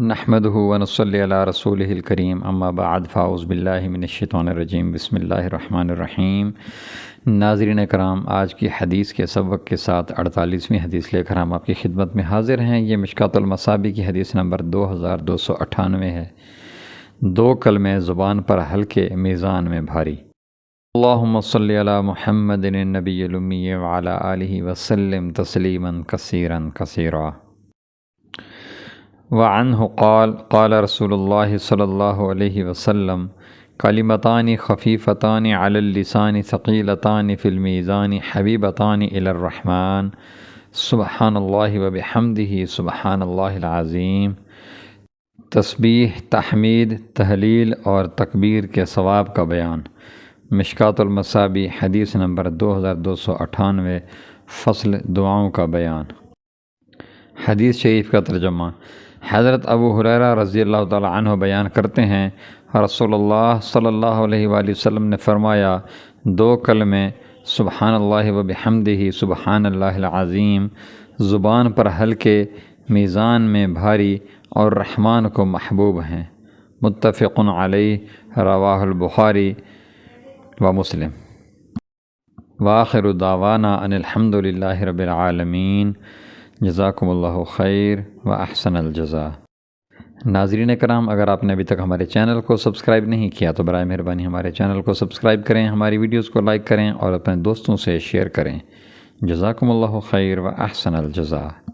نحمده ونصلی علی رسولہ الکریم اما بعد فاعوذ باللہ من الشیطان الرجیم بسم اللہ الرحمن الرحیم۔ ناظرین کرام، آج کی حدیث کے سبق کے ساتھ 48ویں حدیث لے کر ہم آپ کی خدمت میں حاضر ہیں۔ یہ مشکوٰۃ المصابیح کی حدیث نمبر 2298 ہے۔ دو کلمے زبان پر ہلکے، میزان میں بھاری۔ اللہم صلی علی محمد النبی الامی وعلی آلہ وسلم تسلیما کثیرا کثیرا۔ وعنہ قال قال رسول اللہ صلی اللہ علیہ وسلم کلمتان خفیفتان علی اللسان ثقیلتان فی المیزان حبیبتان الی الرحمن سبحان اللہ وبحمدہ سبحان اللہ العظیم۔ تسبیح، تحمید، تہلیل اور تکبیر کے ثواب کا بیان۔ مشکوٰۃ المصابیح حدیث نمبر 2298، فصل دعاؤں کا بیان۔ حدیث شریف کا ترجمہ۔ حضرت ابو ہریرہ رضی اللہ تعالیٰ عنہ بیان کرتے ہیں، رسول اللہ صلی اللہ علیہ وآلہ وسلم نے فرمایا، دو کلمے سبحان اللہ وبحمدہ سبحان اللہ العظیم زبان پر ہلکے، میزان میں بھاری اور رحمان کو محبوب ہیں۔ متفق علیہ، رواہ البخاری و مسلم۔ وآخر دعوانا ان الحمد للہ رب العالمین۔ جزاکم اللہ خیر و احسن الجزاء۔ ناظرین کرام، اگر آپ نے ابھی تک ہمارے چینل کو سبسکرائب نہیں کیا تو برائے مہربانی ہمارے چینل کو سبسکرائب کریں، ہماری ویڈیوز کو لائک کریں اور اپنے دوستوں سے شیئر کریں۔ جزاکم اللہ خیر و احسن الجزاء۔